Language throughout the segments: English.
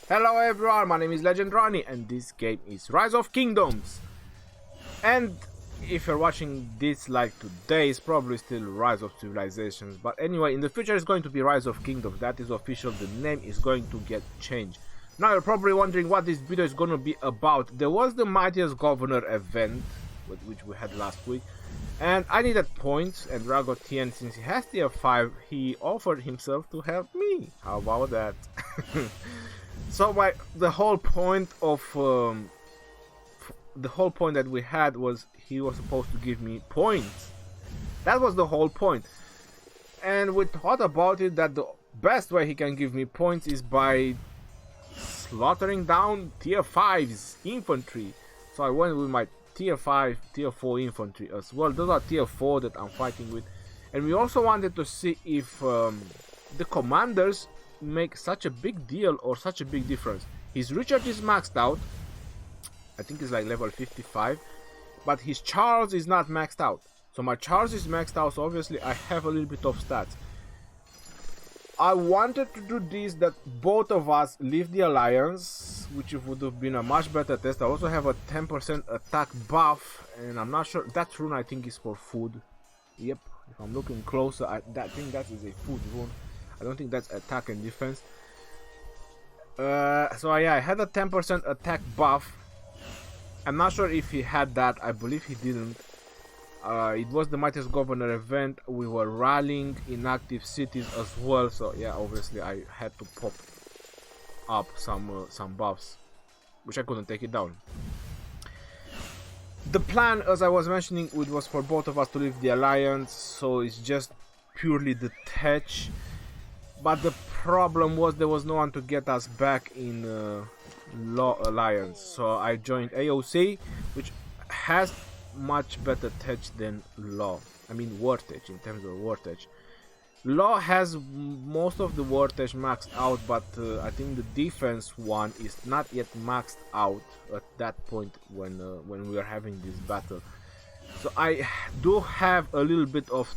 Hello everyone, my name is Legend Ronnie and this game is Rise of Kingdoms. And if you're watching this like today, it's probably still Rise of Civilizations. But anyway, in the future it's going to be Rise of Kingdoms. That is official, the name is going to get changed. Now you're probably wondering what this video is going to be about. There was the Mightiest Governor event, which we had last week. And I needed points, and Dragotian, since he has tier 5, he offered himself to help me. How about that? So the whole point that we had was he was supposed to give me points. That was the whole point. And we thought about it that the best way he can give me points is by slaughtering down tier 5's infantry. So I went with my tier 5, tier 4 infantry as well. Those are tier 4 that I'm fighting with. And we also wanted to see if the commanders make such a big deal or such a big difference. His Richard is maxed out. I think it's like level 55. But his Charles is not maxed out. So my Charles is maxed out, so obviously I have a little bit of stats. I wanted to do this that both of us leave the alliance, which would have been a much better test. I also have a 10% attack buff, and I'm not sure, that rune I think is for food. Yep, if I'm looking closer, I think that is a food rune. I don't think that's attack and defense. So yeah, I had a 10% attack buff. I'm not sure if he had that. I believe he didn't. It was the Mightiest Governor event. We were rallying inactive cities as well. So yeah, obviously I had to pop up some buffs, which I couldn't take it down. The plan, as I was mentioning, it was for both of us to leave the alliance. So it's just purely the tech. But the problem was there was no one to get us back in Law Alliance. So I joined AOC, which has much better tech than Law. I mean war tech, in terms of war tech. Law has most of the war tech maxed out, but I think the defense one is not yet maxed out at that point when we are having this battle. So I do have a little bit of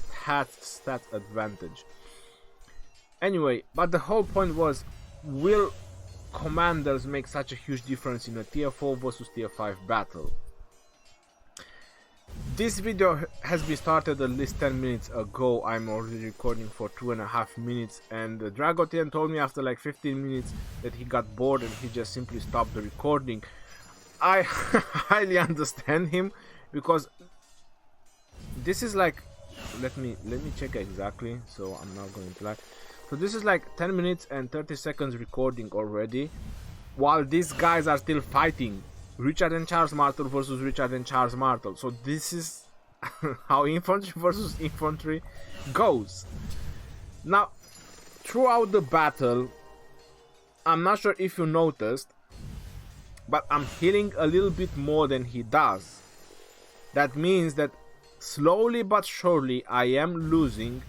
stat advantage. Anyway, but the whole point was, will commanders make such a huge difference in a tier 4 versus tier 5 battle? This video has been started at least 10 minutes ago. I'm already recording for 2.5 minutes, and Dragotian told me after like 15 minutes that he got bored and he just simply stopped the recording. I highly understand him, because this is like, let me check exactly, so I'm not going to lie. So this is like 10 minutes and 30 seconds recording already, while these guys are still fighting. Richard and Charles Martel versus Richard and Charles Martel. So this is how infantry versus infantry goes. Now, throughout the battle, I'm not sure if you noticed, but I'm healing a little bit more than he does. That means that slowly but surely I am losing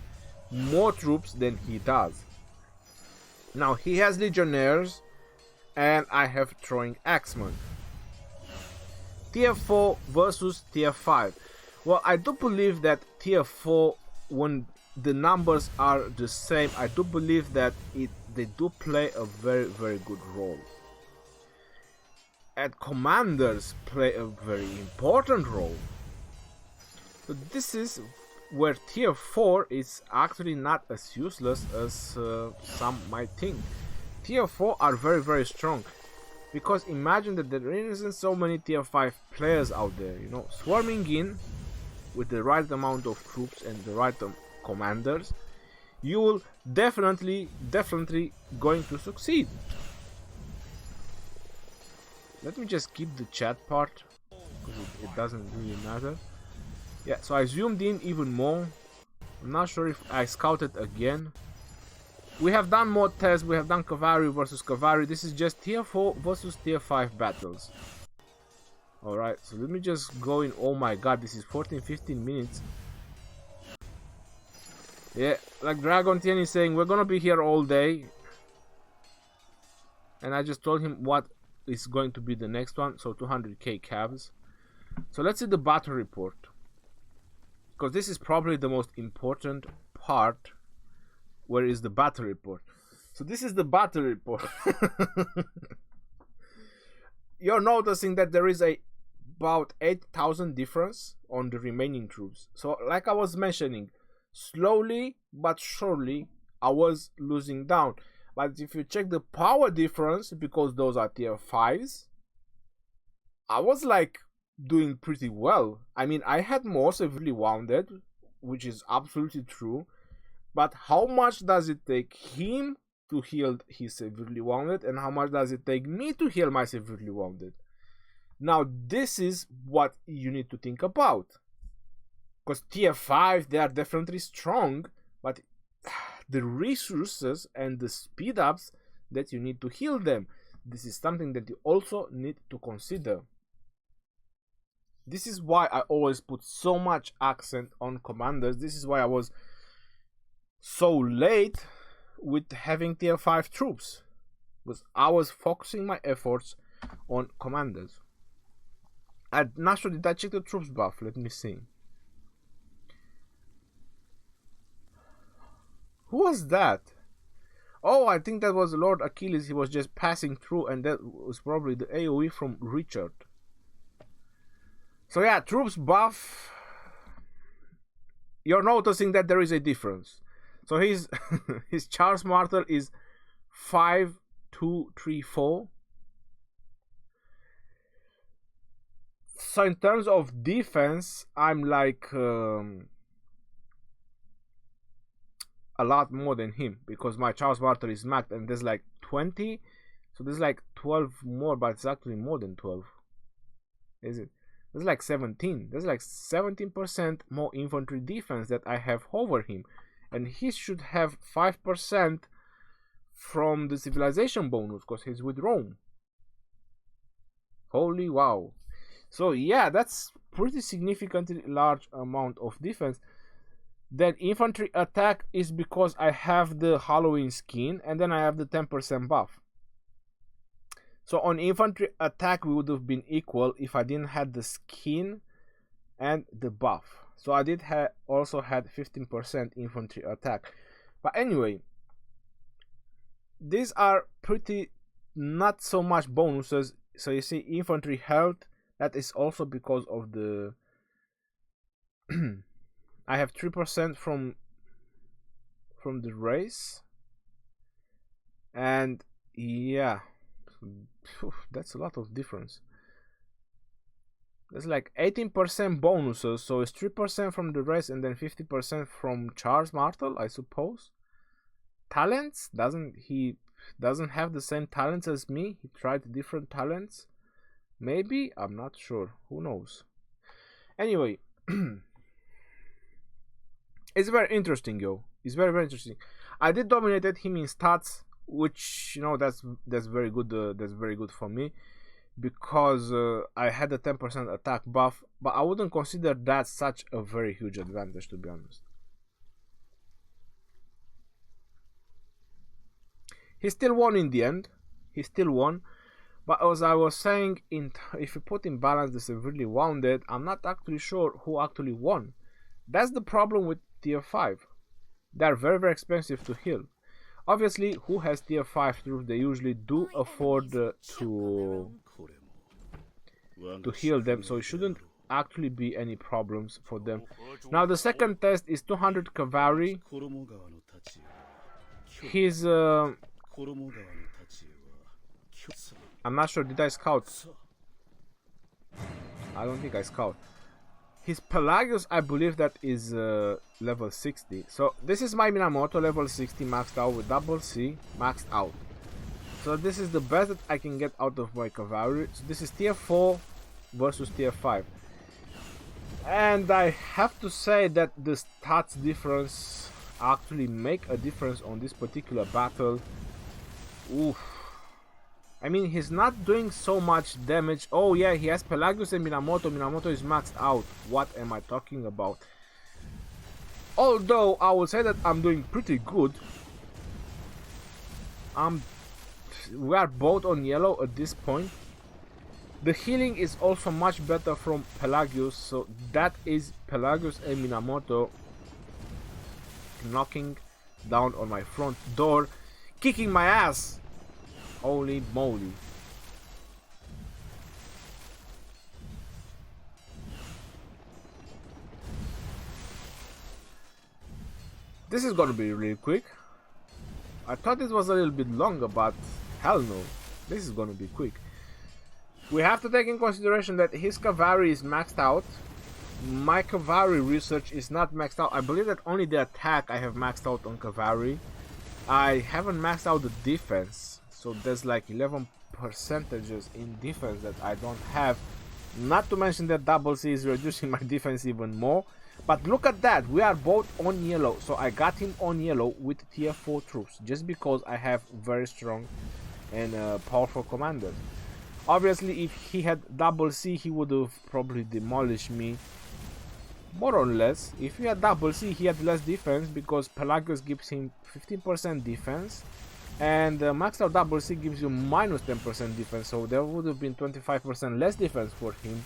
more troops than he does. Now he has legionnaires and I have throwing axemen. Tier 4 versus tier 5. Well, I do believe that tier 4, when the numbers are the same, I do believe that they do play a very, very good role. And commanders play a very important role. So this is where tier 4 is actually not as useless as some might think. Tier 4 are very, very strong, because imagine that there isn't so many tier 5 players out there, you know, swarming in with the right amount of troops and the right commanders, you will definitely going to succeed. Let me just keep the chat part, because it doesn't really matter. Yeah, so I zoomed in even more. I'm not sure if I scouted again. We have done more tests. We have done Cavalry versus Cavalry. This is just tier 4 versus tier 5 battles. Alright, so let me just go in. Oh my god, this is 14-15 minutes. Yeah, like Dragotian is saying, we're gonna be here all day. And I just told him what is going to be the next one. So 200k cavs. So let's see the battle report, because this is probably the most important part. Where is the battle report? So this is the battle report. you're noticing that there is about 8,000 difference on the remaining troops. So like I was mentioning, slowly but surely I was losing down. But if you check the power difference, because those are tier 5s, I was like doing pretty well. I mean, I had more severely wounded, which is absolutely true, but how much does it take him to heal his severely wounded, and how much does it take me to heal my severely wounded? Now this is what you need to think about, because tier 5, they are definitely strong, but the resources and the speed ups that you need to heal them, this is something that you also need to consider. This is why I always put so much accent on commanders. This is why I was so late with having tier 5 troops, because I was focusing my efforts on commanders. I'm not sure, did I check the troops buff? Let me see. Who was that? Oh, I think that was Lord Achilles. He was just passing through, and that was probably the AoE from Richard. So yeah, troops buff. You're noticing that there is a difference. So his his Charles Martel is 5-2-3-4. So in terms of defense, I'm like a lot more than him, because my Charles Martel is maxed and there's like 20. So there's like 12 more, but it's actually more than 12. Is it? There's like 17. There's like 17% more infantry defense that I have over him. And he should have 5% from the civilization bonus, because he's with Rome. Holy wow. So yeah, that's pretty significantly large amount of defense. Then infantry attack is because I have the Halloween skin, and then I have the 10% buff. So on infantry attack we would have been equal if I didn't have the skin and the buff. So I did also had 15% infantry attack. But anyway, these are pretty not so much bonuses. So you see infantry health, that is also because of the I have 3% from the race, and yeah, that's a lot of difference. There's like 18% bonuses, so it's 3% from the race and then 50% from Charles Martel, I suppose. Talents, he doesn't have the same talents as me. He tried different talents. Maybe, I'm not sure. Who knows? Anyway, it's very interesting, yo. It's very, very interesting. I did dominated him in stats, which, you know, that's very good. That's very good for me, because I had a 10% attack buff, but I wouldn't consider that such a very huge advantage, to be honest. He still won in the end. He still won. But as I was saying, if you put in balance the severely wounded, I'm not actually sure who actually won. That's the problem with tier 5. They're very, very expensive to heal. Obviously, who has tier 5 troops, they usually do afford to heal them, so it shouldn't actually be any problems for them. Now the second test is 200 Cavalry. His I'm not sure, did I scout? I don't think I scout. His Pelagius, I believe that is level 60. So this is my Minamoto, level 60, maxed out with double C, maxed out. So this is the best that I can get out of my Cavalry. So this is tier 4 versus tier 5. And I have to say that the stats difference actually make a difference on this particular battle. Oof. I mean, he's not doing so much damage. Oh yeah, he has Pelagius and Minamoto. Minamoto is maxed out. What am I talking about? Although I would say that I'm doing pretty good. We are both on yellow at this point. The healing is also much better from Pelagius, so that is Pelagius and Minamoto knocking down on my front door, kicking my ass. Holy moly. This is gonna be really quick. I thought it was a little bit longer, but hell no. This is gonna be quick. We have to take in consideration that his cavalry is maxed out. My cavalry research is not maxed out. I believe that only the attack I have maxed out on cavalry. I haven't maxed out the defense. So there's like 11 percentages in defense that I don't have. Not to mention that double C is reducing my defense even more. But look at that, we are both on yellow. So I got him on yellow with tier 4 troops. Just because I have very strong and powerful commanders. Obviously, if he had double C, he would have probably demolished me. More or less. If he had double C, he had less defense because Pelagius gives him 15% defense. And maxed out double C gives you minus 10% defense. So there would have been 25% less defense for him.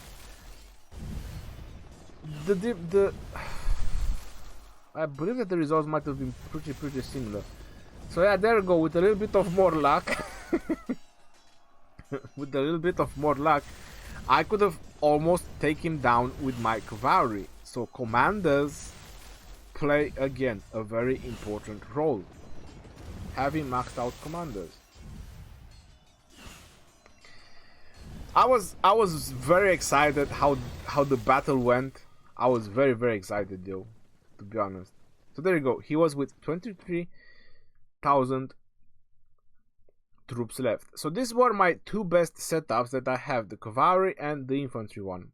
I believe that the results might have been pretty similar. So yeah, there we go. With a little bit of more luck. With a little bit of more luck, I could have almost taken him down with my cavalry. So commanders play again a very important role. Having maxed out commanders. I was very excited how the battle went. I was very excited though, to be honest. So there you go. He was with 23,000 troops left. So these were my two best setups that I have, the cavalry and the infantry one,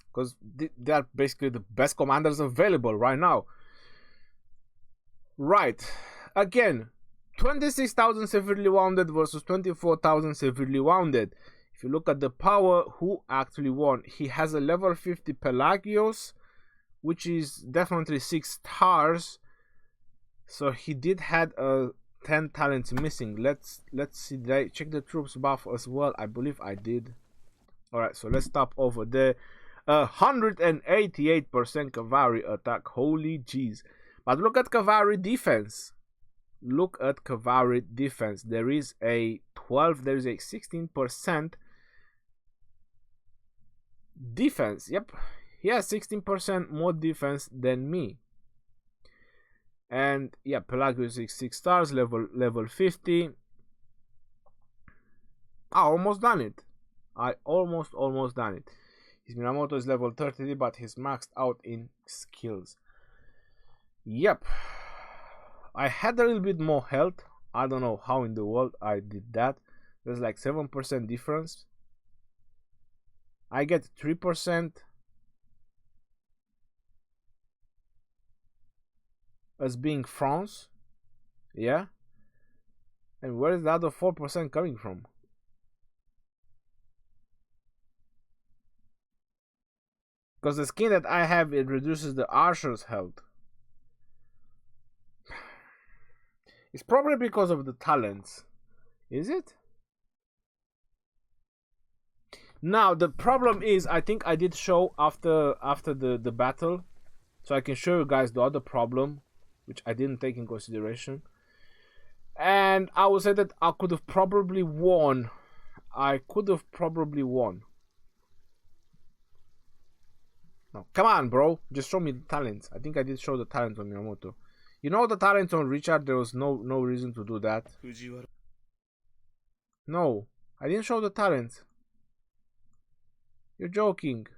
because they are basically the best commanders available right now. Right, again, 26,000 severely wounded versus 24,000 severely wounded. If you look at the power, who actually won? He has a level 50 Pelagius, which is definitely 6 stars. So he did had 10 talents missing. Let's see. Did I check the troops buff as well? I believe I did. Alright, so let's stop over there. 188% cavalry attack. Holy jeez. But look at cavalry defense. Look at cavalry defense. There is a 16% defense. Yep, he has 16% more defense than me. And yeah, Pelagius is 6 stars, level 50. I almost done it. I almost done it. His Minamoto is level 30, but he's maxed out in skills. Yep. I had a little bit more health. I don't know how in the world I did that. There's like 7% difference. I get 3% as being France. Yeah. And where is the other 4% coming from? Because the skin that I have, it reduces the archer's health. It's probably because of the talents. Is it? Now the problem is, I think I did show after the battle, so I can show you guys the other problem, which I didn't take in consideration. And I would say that I could have probably won. No, come on, bro. Just show me the talents. I think I did show the talents on Minamoto. You know the talents on Richard, there was no reason to do that. No, I didn't show the talents. You're joking.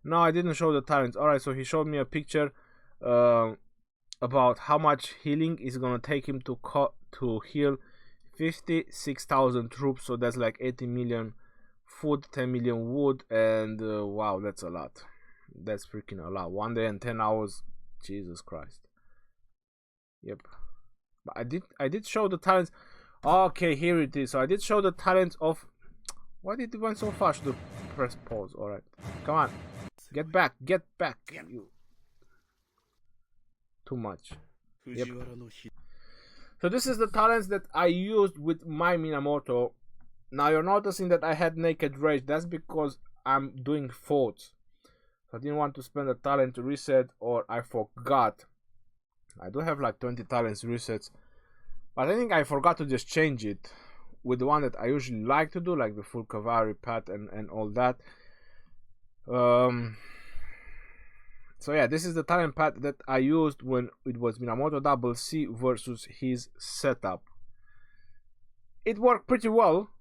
No, I didn't show the talents. Alright, so he showed me a picture about how much healing is gonna take him to heal 56,000 troops. So that's like 80 million food, 10 million wood, and wow, that's a lot. That's freaking a lot. 1 day and 10 hours. Jesus Christ. Yep. But I did show the talents. Okay, here it is. So I did show the talents of. Why did it went so fast to press pause? Alright. Come on. Get back. Get back. You. Too much. Yep. So this is the talents that I used with my Minamoto. Now you're noticing that I had Naked Rage. That's because I'm doing forts. So I didn't want to spend a talent to reset, or I forgot. I do have like 20 talents resets, but I think I forgot to just change it with the one that I usually like to do, like the full cavalry path and all that. So yeah, this is the talent pad that I used when it was Minamoto Double C versus his setup. It worked pretty well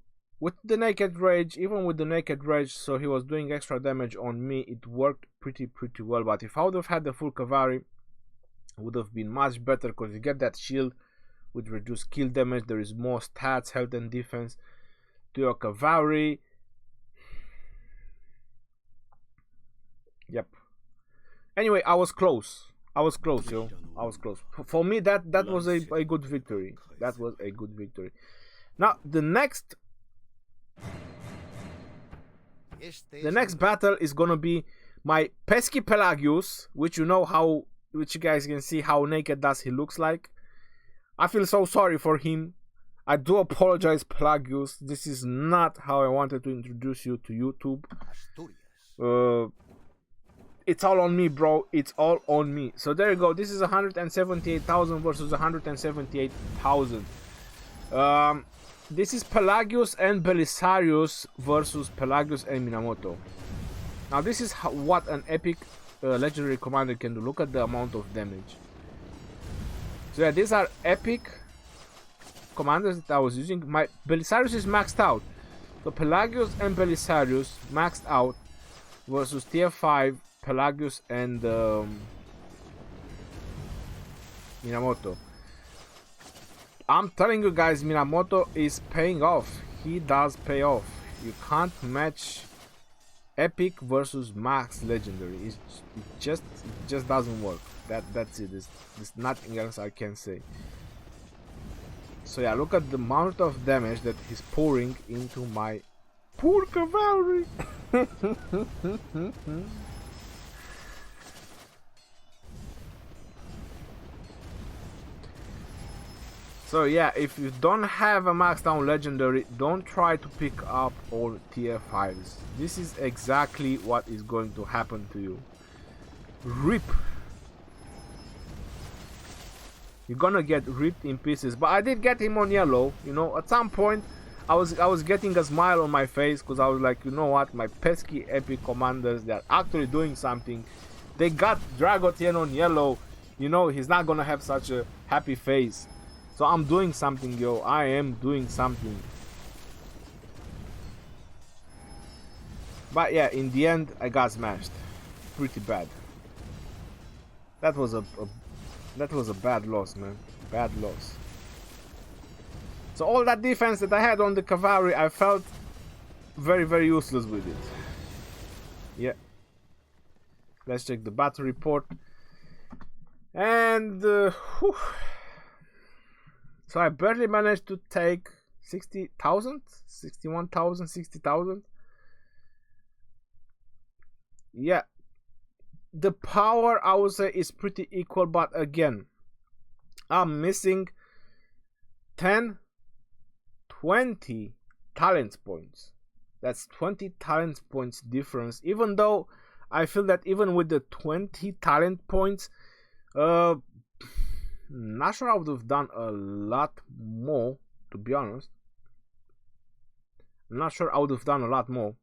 with the naked rage, even with the naked rage, so he was doing extra damage on me. It worked pretty well, but if I would have had the full Cavalry, it would have been much better, because you get that shield with reduced kill damage. There is more stats, health and defense to your Cavalry. Yep. Anyway, I was close, yo. I was close. For me, that was a good victory. That was a good victory. Now, the next battle is gonna be my pesky Pelagius, which you guys can see how naked does he looks like. I feel so sorry for him. I do apologize, Pelagius. This is not how I wanted to introduce you to YouTube. It's all on me, bro. It's all on me. So there you go. This is 178,000 versus 178,000. This is Pelagius and Belisarius versus Pelagius and Minamoto. Now this is what an epic legendary commander can do. Look at the amount of damage. So yeah, these are epic commanders that I was using. My Belisarius is maxed out. So Pelagius and Belisarius maxed out versus tier 5 Pelagius and Minamoto. I'm telling you guys, Minamoto is paying off. He does pay off. You can't match epic versus max legendary. It just doesn't work. That's it. There's nothing else I can say. So yeah, look at the amount of damage that he's pouring into my poor Cavalry. So yeah, if you don't have a max down legendary, don't try to pick up all tier 5s. This is exactly what is going to happen to you. Rip. You're gonna get ripped in pieces. But I did get him on yellow. You know, at some point I was getting a smile on my face, because I was like, you know what, my pesky epic commanders, they're actually doing something. They got Dragotien on yellow. You know, he's not gonna have such a happy face. So I'm doing something, yo. I am doing something. But yeah, in the end, I got smashed. Pretty bad. That was a bad loss, man. Bad loss. So all that defense that I had on the Cavalry, I felt very useless with it. Yeah. Let's check the battle report. And so I barely managed to take 60,000, 61,000, 60,000. Yeah. The power, I would say, is pretty equal, but again, I'm missing 10, 20 talent points. That's 20 talent points difference. Even though I feel that even with the 20 talent points, not sure I would have done a lot more, to be honest. I'm not sure I would have done a lot more.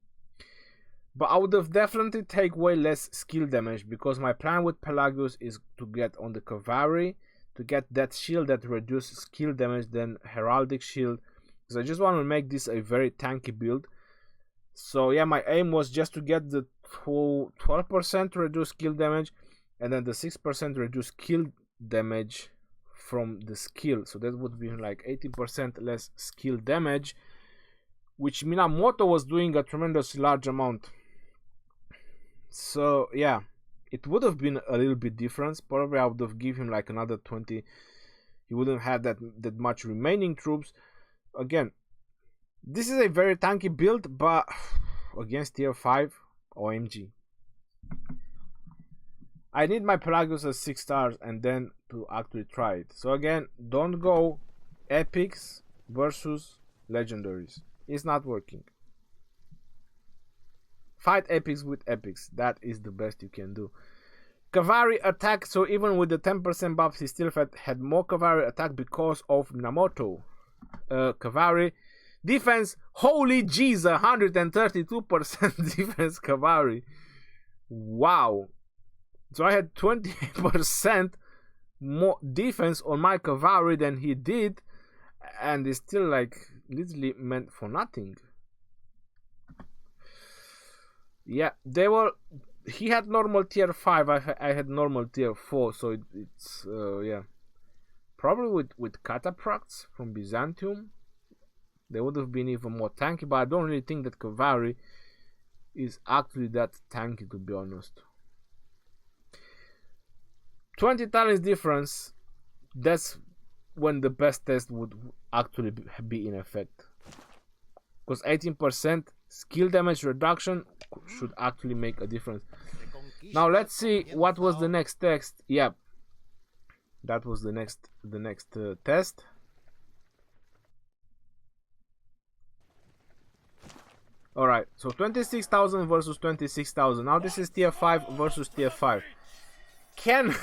But I would have definitely take way less skill damage, because my plan with Pelagius is to get on the Cavalry, to get that shield that reduces skill damage, then Heraldic Shield. Because I just want to make this a very tanky build. So yeah, my aim was just to get the 12% reduced skill damage, and then the 6% reduced kill damage from the skill. So that would be like 80% less skill damage, which Minamoto was doing a tremendously large amount. So yeah, it would have been a little bit different. Probably I would have given him like another 20. He wouldn't have that much remaining troops. Again, this is a very tanky build, but against tier 5, OMG. I need my Pelagius as 6 stars and then to actually try it. So again, don't go epics versus legendaries. It's not working. Fight epics with epics. That is the best you can do. Cavalry attack. So even with the 10% buffs, he still had more cavalry attack because of Minamoto. Cavalry defense. Holy jeez, 132% defense cavalry. Wow. So I had 20% more defense on my cavalry than he did, and it's still like literally meant for nothing. Yeah, they were. He had normal tier 5. I had normal tier 4. So it's yeah. Probably with cataphracts from Byzantium, they would have been even more tanky. But I don't really think that cavalry is actually that tanky, to be honest. 20 talents difference, that's when the best test would actually be in effect. Because 18% skill damage reduction should actually make a difference. Now let's see what was the next text. Yeah, that was the next test. Alright, so 26,000 versus 26,000. Now this is tier 5 versus tier 5. Can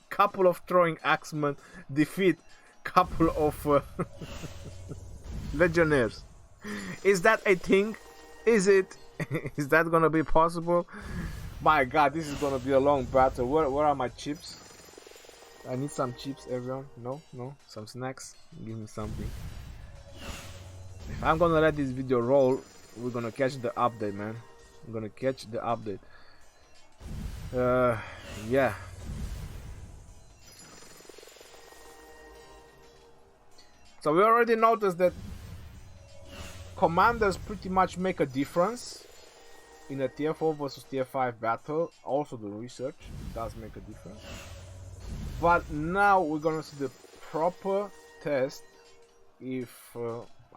couple of throwing axemen defeat couple of legionnaires? Is that a thing? Is it? Is that gonna be possible? My god, this is gonna be a long battle. Where are my chips? I need some chips, everyone. No? Some snacks? Give me something. If I'm gonna let this video roll, we're gonna catch the update, man. I'm gonna catch the update. Yeah. So we already noticed that commanders pretty much make a difference in a tier 4 versus tier 5 battle. Also the research does make a difference. But now we're gonna see the proper test if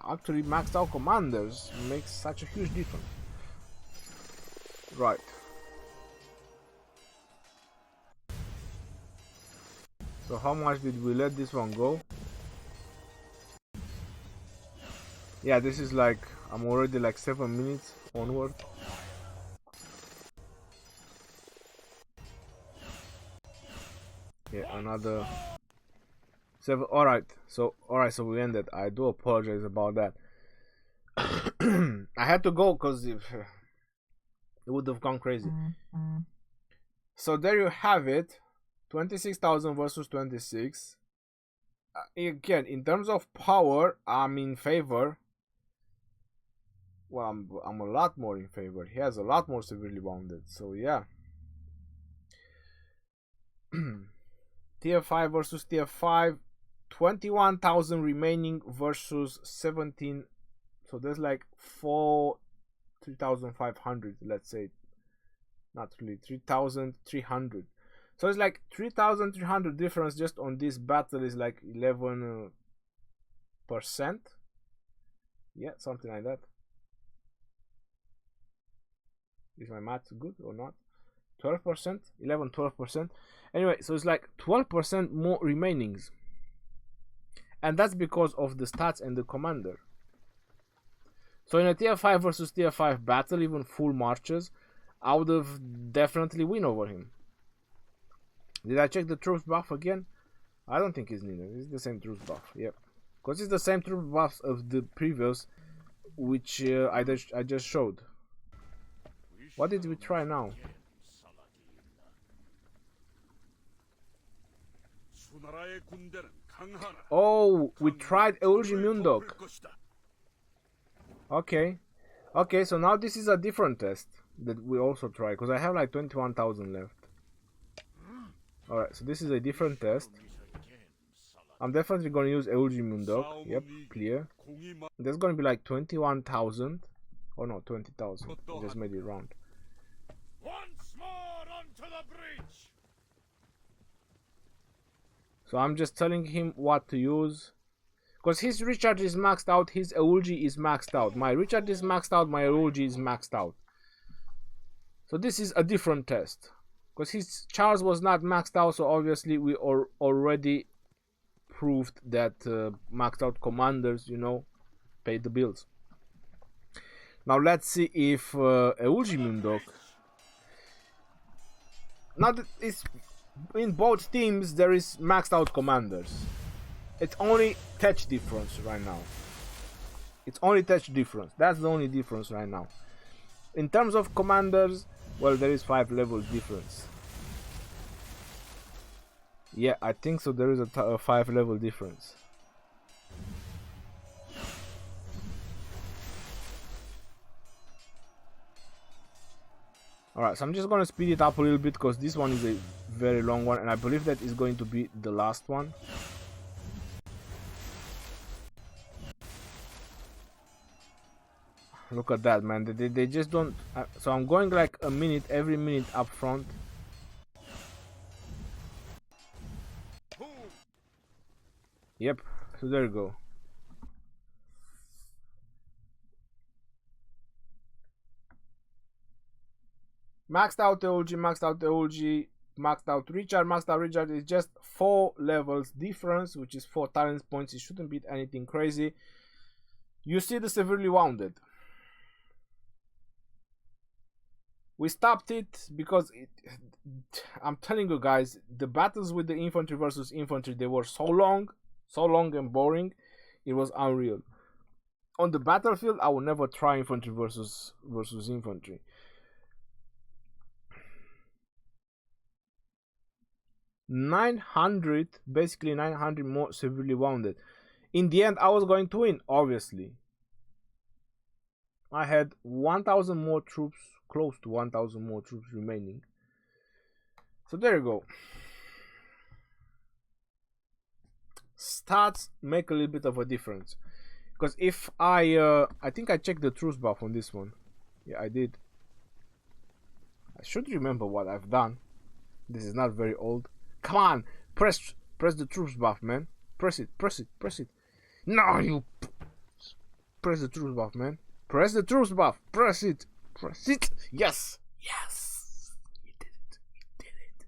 actually maxed out commanders makes such a huge difference. Right. So how much did we let this one go? Yeah, this is like, I'm already like 7 minutes onward. Yeah, another 7. Alright, so we ended. I do apologize about that. I had to go because it would have gone crazy. So there you have it. 26,000 versus 26. Again, in terms of power, I'm in favor. Well, I'm a lot more in favor. He has a lot more severely wounded. So yeah. Tier 5 versus tier 5. 21,000 remaining versus 17. So there's like 3,500, let's say. Not really, 3,300. So it's like 3,300 difference just on this battle is like 11%. Yeah, something like that. Is my math good or not? 12%? 11, 12%. Anyway, so it's like 12% more remainings. And that's because of the stats and the commander. So in a tier 5 versus tier 5 battle, even full marches, I would have definitely win over him. Did I check the troops buff again? I don't think it's needed. It's the same troops buff. Yep. Because it's the same troops buff of the previous, which I just showed. What did we try now? Oh, we tried Eulogy Mundok. Okay. Okay, so now this is a different test that we also try, because I have like 21,000 left. Alright, so this is a different test. I'm definitely going to use Eulogy Mundok. Yep, clear. There's going to be like 21,000. Oh no, 20,000. I just made it round. Once more onto the bridge. So I'm just telling him what to use. Because his recharge is maxed out, his Eulogy is maxed out. My recharge is maxed out, my Eulogy is maxed out. So this is a different test. Because his charge was not maxed out, so obviously we already proved that maxed out commanders, you know, pay the bills. Now let's see if Eulogy Mundok. Now that it's in both teams there is maxed out commanders. It's only touch difference right now. It's only touch difference. That's the only difference right now. In terms of commanders, Well, there is 5 levels difference. Yeah, I think so. There is a 5 level difference. Alright, so I'm just gonna speed it up a little bit because this one is a very long one, and I believe that is going to be the last one. Look at that, man. They just don't. So I'm going like a minute, every minute up front. Yep, so there you go. Maxed out theology, maxed out theology, maxed out Richard. Maxed out Richard is just 4 levels difference, which is 4 talent points. It shouldn't be anything crazy. You see the severely wounded. We stopped it because I'm telling you guys, the battles with the infantry versus infantry, they were so long and boring. It was unreal. On the battlefield, I will never try infantry versus infantry. Basically 900 more severely wounded. In the end, I was going to win, obviously. I had 1,000 more troops, close to 1,000 more troops remaining. So there you go. Stats make a little bit of a difference. Because if I think I checked the truce buff on this one. Yeah, I did. I should remember what I've done. This is not very old. Come on, press the truce buff, man. Press it. No, you press the truce buff, man. Press the truce buff. Press it. Yes. You did it.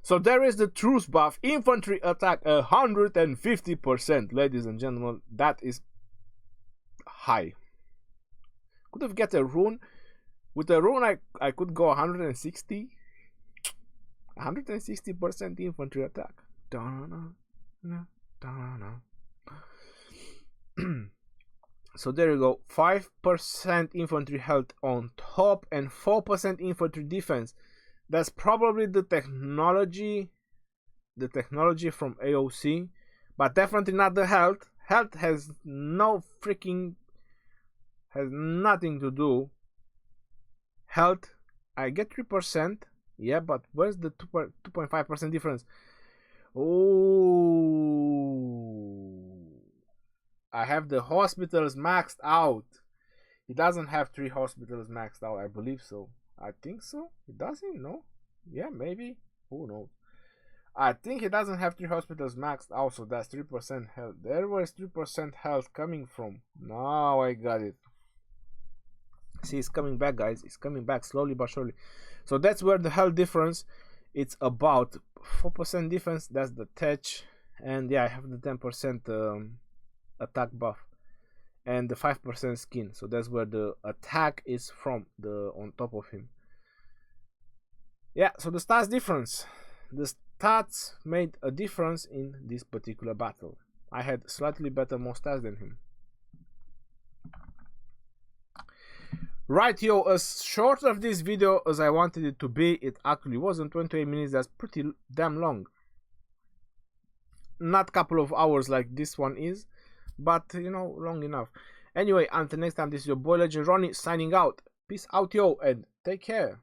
So there is the truce buff. Infantry attack 150%, ladies and gentlemen. That is high. Could have get a rune. With a rune, I could go 160. 160% infantry attack. So there you go. 5% infantry health on top and 4% infantry defense. That's probably the technology from AOC, but definitely not the health. Health has nothing to do. Health, I get 3%. Yeah, but where's the 2.5% difference? Oh, I have the hospitals maxed out. He doesn't have 3 hospitals maxed out, I believe so. I think so. He doesn't? No? Yeah, maybe. Who knows? I think he doesn't have 3 hospitals maxed out, so that's 3% health. There was 3% health coming from. Now I got it. See, it's coming back, guys. It's coming back slowly but surely. So that's where the health difference. It's about 4% difference. That's the tech. And yeah, I have the 10% attack buff and the 5% skin. So that's where the attack is from, the on top of him. Yeah, so the stats difference. The stats made a difference in this particular battle. I had slightly better more stats than him. Right, yo, as short of this video as I wanted it to be, it actually wasn't. 28 minutes, that's pretty damn long. Not a couple of hours like this one is, but you know, long enough. Anyway, until next time, this is your boy Legend Ronnie signing out. Peace out, yo, and take care.